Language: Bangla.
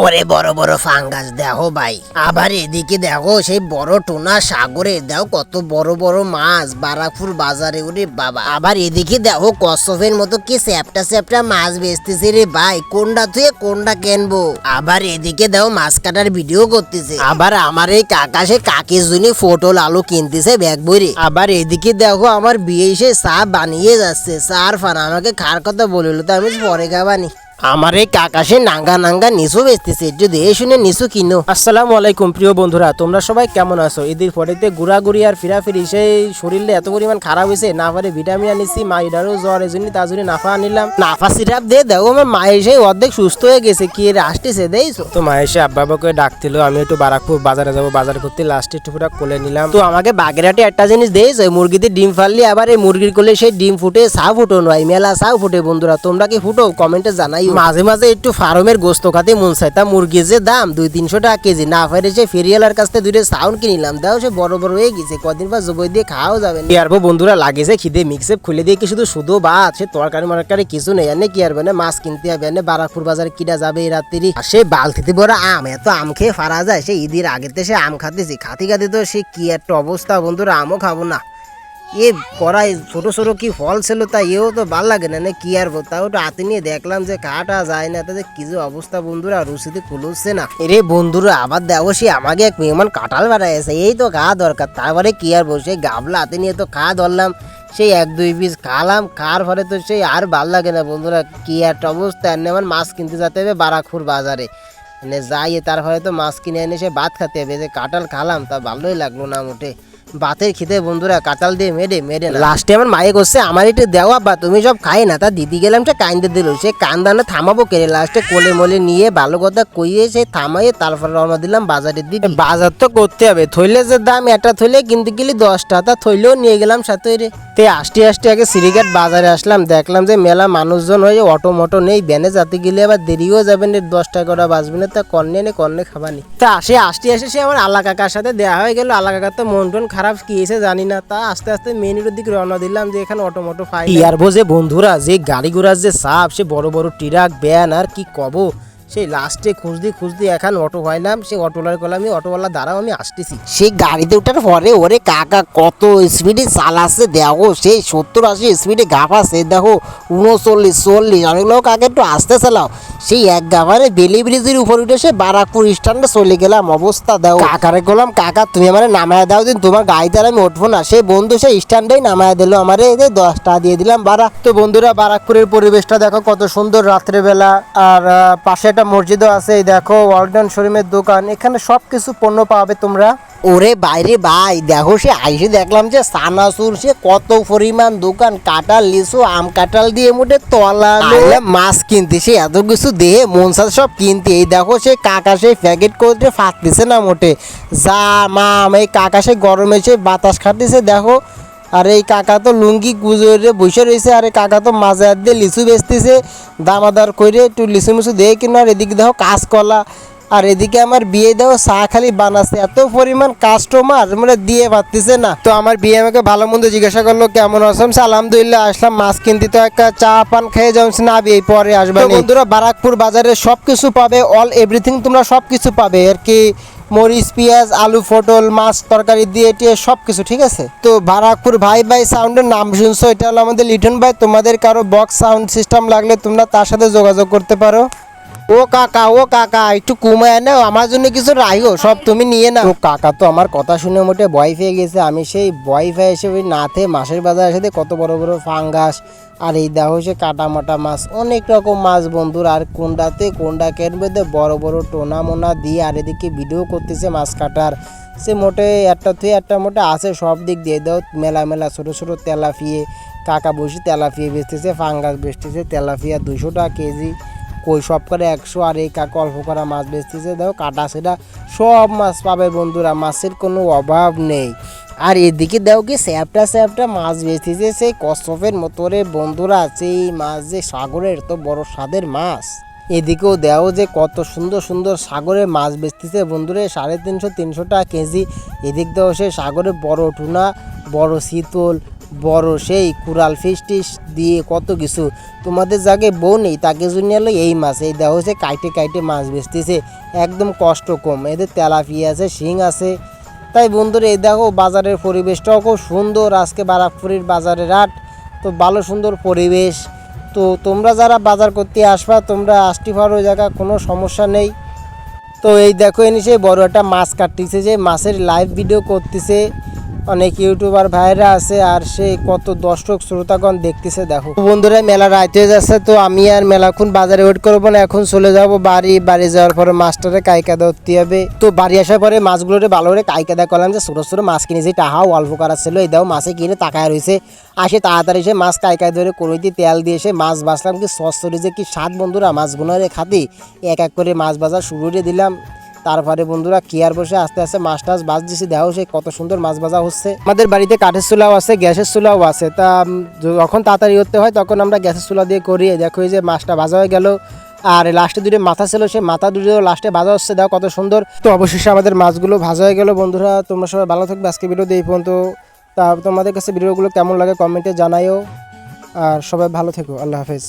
ওরে বড় বড় ফাঙ্গাস দেখো ভাই, আবার এদিকে দেখো সেই বড় টোনা সাগরে দেখো কত বড় বড় মাছ বারাকপুর বাজারে। ওরে বাবা, আবার এদিকে দেখো কচ্ছপের মতো কি চ্যাপটা চ্যাপটা মাছ বেচতেছে রে ভাই, কোনটা তুই কোনটা কেনবো। আবার এদিকে দেখো মাছ কাটার ভিডিও করতেছে। আবার আমার এই কাকা সে কাকির জন্য পটল আলু কিনতেছে ব্যাগ ভরে। আবার এদিকে দেখো আমার বিয়ে এসে চা বানিয়ে যাচ্ছে, চার ফান আমাকে খার কথা বলিল তো আমি পরে খাবানি। আমার এই কাকাশে নাঙ্গা নাঙ্গা নিচু বেচতেছে, একটু দেখে শুনে নিচু কিনো। আসসালামু আলাইকুম প্রিয় বন্ধুরা, তোমরা সবাই কেমন আছো? ঈদের পরেতে ঘোরাঘুরি আর ফিরাফিরি সেই শরীরে এত পরিমাণ খারাপ হয়েছে, না পারে ভিটামিন আনিছি, মায়েরারও জ্বর, এই জন্য তার জন্য নাফা আনিলাম। নাফা সিরাপ দিয়ে দেখো আমার মায়ের সেই অর্ধেক সুস্থ হয়ে গেছে, কি এর আসতেছে দেখছো তো। মা এসে আব্বা আব্বাকে ডাকছিল, আমি একটু বারাকপুর বাজারে যাবো, বাজার করতে লাস্টে একটু পুরো কোলে নিলাম। তো আমাকে বাগেরহাটে একটা জিনিস দিয়েছে, মুরগিতে ডিম ফাললি আবার এই মুরগির কোলে সেই ডিম ফুটে চা ফুটো নয়, মেলা চাও ফুটে। বন্ধুরা তোমরা কি ফুটো কমেন্টে জানাই। মাঝে মাঝে একটু ফার্মের গোস্ত খাতে মন চাই, তা মুরগির যে দাম 200-300 টাকা কেজি, না পারে সে ফেরিয়ালার কাছ থেকে 2টা সাউন্ড কিনিলাম, দাও সে বড় বড় হয়ে গেছে, কদিন পর জবই দিয়ে খাওয়াও যাবে না। কি আরবো বন্ধুরা লাগেছে খিদে, মিক্সেপ খুলে দিয়ে কি শুধু শুধু ভাত, সে তরকারি মরকারি কিছু নেই, এনে কি আরবে না মাছ কিনতে হবে, এনে বারাকপুর বাজারে কিনা যাবে এই রাত্রি। আর সে বালতিতে বড় আম, এত আম খেয়ে ফারা যায়, সে ঈদের আগেতে সে আম খাতেছি, খাতে খাতে তো সে কি একটা অবস্থা বন্ধুরা, আমও খাবো না। এ কড়াই ছোট ছোট কি ফল ছিল, তা এও তো ভাল লাগে না, কি আর তাও তো হাতে নিয়ে দেখলাম যে খাটা যায় না, তাদের কি যে অবস্থা বন্ধুরা, রুচিতে কুলুচ্ছে না। এরে বন্ধুরা আবার দেখো সে আমাকে এক মেহমান কাঁঠাল বাড়াইছে, এই তো খাওয়া দরকার, তারপরে কি আর বসে গাবলা হাতে নিয়ে তো খাওয়া ধরলাম, সেই 1-2 পিস খালাম, খাওয়ার পরে তো সেই আর ভাল লাগে না বন্ধুরা, কি একটা অবস্থা। এনে আমার মাছ কিনতে যেতে হবে বারাকপুর বাজারে, এনে যাই তারপরে তো মাছ কিনে এনে সে ভাত খাতে হবে। যে কাঁঠাল খালাম তা ভালোই লাগলো না মোটে, বাতের খিদে বন্ধুরা কাঁঠাল দিয়ে মেরে মেরে লাস্টে আমার মায়ে করছে আমার একটু দেওয়া বা তুমি সব খাই না, তা দিদি গেলাম সে কান্দে দিল, সে কান্দানা থামাবো কেড়ে লাস্টে কোলে মোলে নিয়ে ভালো কথা কইয়ে সে থামাইয়ে তারপর রওনা দিলাম বাজারের দিকে। বাজার তো করতে হবে, থইলে যে দাম একটা থইলে কিনতে গেলে 10 টাকা, তা থইলেও নিয়ে গেলাম সাথে রে। তে আসতে আসতে আগে সিরিঘাট বাজারে আসলাম, দেখলাম যে মেলা মানুষজন হয়ে অটো মটো নেই, ব্যানে যাতে গেলে আবার দেরিও যাবেন, 10 টাকা করে বাঁচবে না, তা কর্নে নে কর্নে খাবানি। তা আসতে আসে সে আমার আল্লাহ কাকার সাথে দেওয়া হয়ে গেল, আল্লাহ কাকার তো মন টন খারাপ কি এসে জানি না, তা আস্তে আস্তে মেন রোডের দিকে রওনা দিলাম, যে এখানে অটো মোটো পাই। আর বোঝে বন্ধুরা যে গাড়ি ঘোড়ার যে চাপ, সে বড় বড় ট্রাক ভ্যান আর কি কব, সেই লাস্টে খুঁজতে এখন অটো পাইলাম, সে অটোলার কলাম, অটোওয়ালা দাঁড়াও আমি আসতেছি। সেই গাড়িতে ওঠার পরে ওরে কাকা কত স্পিডে চালাচ্ছে দেখো, সেই 70-80 স্পিডে গাফাচ্ছে দেখো, 39-40, অনেকগুলো কাকে একটু আসতে চালাও। সেই এক গাভারে বেলি ব্রিজের উপর উঠে সে বারাকপুর স্ট্যান্ডে চলে গেলাম, অবস্থা দাও। কাকারে বললাম কাকা তুমি আমার নামায় দাও দিন, তোমার গাড়িতে আমি উঠবো না। সেই বন্ধু সেই স্ট্যান্ডেই নামায় দিল, আমার 10 টাকা দিয়ে দিলাম ভাড়া। তো বন্ধুরা বারাকপুরের পরিবেশটা দেখো কত সুন্দর রাত্রেবেলা, আর পাশে একটা মসজিদও আছে, এই দেখো ওয়ালটন শোরুমের দোকান, এখানে সব কিছু পণ্য পাবে তোমরা। ওরে বাইরে ভাই দেখো সে আইসে দেখলাম যে সানাসুর সে কত পরিমাণ দোকান, কাঁঠাল লিচু আম কাঁঠাল দিয়ে মোটে তলা মাছ কিনতে, সে এত কিছু দেহে মন সাথে সব কিনতে। এই দেখো সে কাকা সেই প্যাকেট করে ফাটতেছে না মোটে, যা মা এই কাকা সে গরমে সে বাতাস খাটতেছে দেখো। আর এই কাকা তো লুঙ্গি গুজরে বসে রয়েছে, আর এই কাকা তো মাঝে হাত দিয়ে লিচু বেচতেছে, দামাদার করে একটু লিচু মিচু দিয়ে কিনা। আর এদিকে দেখো কাঁচকলা, আর এদিকে আমার বিয়ে দেওয়া চা খালি বানাচ্ছে, এত পরিমাণ কাস্টমার মানে দিয়ে পারতেছে না। তো আমার বিয়ে আমাকে ভালো মন্দ জিজ্ঞাসা করলো কেমন আছেন, আলহামদুলিল্লাহ, আসলাম মাছ কিনতে, তো একটা চা পান খেয়ে যাচ্ছি না বিয়ে পরে আসবে। বন্ধুরা বারাকপুর বাজারে সব কিছু পাবে, অল এভরিথিং তোমরা সব কিছু পাবে আর কি, মরিচ পেঁয়াজ আলু পটল মাছ তরকারি দিয়ে টিয়ে সব কিছু ঠিক আছে। তো বারাকপুর ভাই ভাই সাউন্ডের নাম শুনছো, এটা হলো আমাদের লিটন ভাই। তোমাদের কারো বক্স সাউন্ড সিস্টেম লাগলে তোমরা তার সাথে যোগাযোগ করতে পারো। ও কাকা একটু কমায় নাও, আমার জন্য কিছু রাখো, সব তুমি নিয়ে নাও। কাকা তো আমার কথা শুনে মোটে ভয় পেয়ে গেছে, আমি সেই ভয় পেয়ে এসে ওই নাথে মাছের বাজার এসে কত বড় বড় ফাঙ্গাস, আর এই দেখো সে কাটা মাটা মাছ, অনেক রকম মাছ বন্ধুরা, আর কোনটাতে কোনটা কেনবে বড় বড় টোনা মোনা দিয়ে, আর এদিকে ভিডিও করতেছে মাছ কাটার, সে মোটে একটা থেকে একটা মোটে আছে সব দিক দিয়ে দাও, মেলা মেলা ছোটো ছোটো তেলাপিয়ে, কাকা বসে তেলাপিয়ে বেচতেছে, ফাঙ্গাস বেচতেছে, তেলাপিয়া 200 টাকা কেজি, কই সব করে 100, আর এই কাকা অল্প করা মাছ বেচতেছে দেখো, কাটা সেটা সব মাছ পাবে বন্ধুরা, মাছের কোনো অভাব নেই। আর এদিকে দেখো কি স্যাপটা মাছ বেচতেছে, সেই কচ্ছপের মতো রে বন্ধুরা, সেই মাছ যে সাগরের তো বড় স্বাদের মাছ। এদিকেও দেও যে কত সুন্দর সুন্দর সাগরে মাছ বেচতেছে বন্ধুরা, 350-300 টাকা কেজি। এদিক দেও সে সাগরে বড় টুনা, বড় শীতল, বড় সেই কুড়াল ফিশ টিস দিয়ে কত কিছু। তোমাদের জায়গায় বউ নেই তাকে জন্য হলো এই মাছ, এই দেওয়া হচ্ছে কাইটে কাইটে মাছ বেচতেছে, একদম কষ্ট কম। এদের তেলাপিয়া আছে, শিং আছে। তাই বন্ধুরা এই দেখো বাজারের পরিবেশটাও খুব সুন্দর। আজকে বারাকপুরের বাজারের হাট, তো ভালো সুন্দর পরিবেশ। তো তোমরা যারা বাজার করতে আসবা তোমরা আসতে পারো, ওই জায়গা কোনো সমস্যা নেই। তো এই দেখো এনে সেই বড় একটা মাছ কাটতেছে, যে মাছের লাইভ ভিডিও করতেছে, অনেক ইউটিউবার ভাইরা আছে আর সে কত দর্শক শ্রোতাগণ দেখতেছে। দেখো বন্ধুরা মেলা রাইতে হয়ে যাচ্ছে, তো আমি আর মেলাক্ষণ বাজারে ওয়েট করবো না, এখন চলে যাব বাড়ি। বাড়ি যাওয়ার পরে মাছটারে কাইকাদা ধরতে হবে। তো বাড়ি আসার পরে মাছগুলোরে ভালো করে কাইকাদা করলাম, যে ছোটো ছোটো মাছ কিনেছি, টাহাও অল্প করা ছিল। এই দাও মাছে কিনে তাকায় রয়েছে, আসে তাড়াতাড়ি সে মাছ কাইকায় ধরে কড়াইতে তেল দিয়ে এসে মাছ বাছলাম। কি সস্তরি যে কি স্বাদ বন্ধুরা, মাছগুলোরে খাতি এক এক করে মাছ ভাজা শুরু করে দিলাম। তারপরে বন্ধুরা কি আর বসে আস্তে আস্তে মাছ টাছ বাজ দিছি, দেখো সে কত সুন্দর মাছ ভাজা হচ্ছে। আমাদের বাড়িতে কাঠের চুলাও আছে, গ্যাসের চুলাও আছে। তা যখন তাড়াতাড়ি করতে হয় তখন আমরা গ্যাসের চুলা দিয়ে করি। দেখো এই যে মাছটা ভাজা হয়ে গেল, আর লাস্টে দুটো মাথা ছিল, সেই মাথা দুটো লাস্টে ভাজা হচ্ছে, দেখো কত সুন্দর। তো অবশেষে আমাদের মাছগুলো ভাজা হয়ে গেল। বন্ধুরা তোমরা সবাই ভালো থাকবে, আজকে ভিডিও দিয়ে এই পর্যন্ত। তা তোমাদের কাছে ভিডিওগুলো কেমন লাগে কমেন্টে জানাইও, আর সবাই ভালো থেকো। আল্লাহ হাফেজ।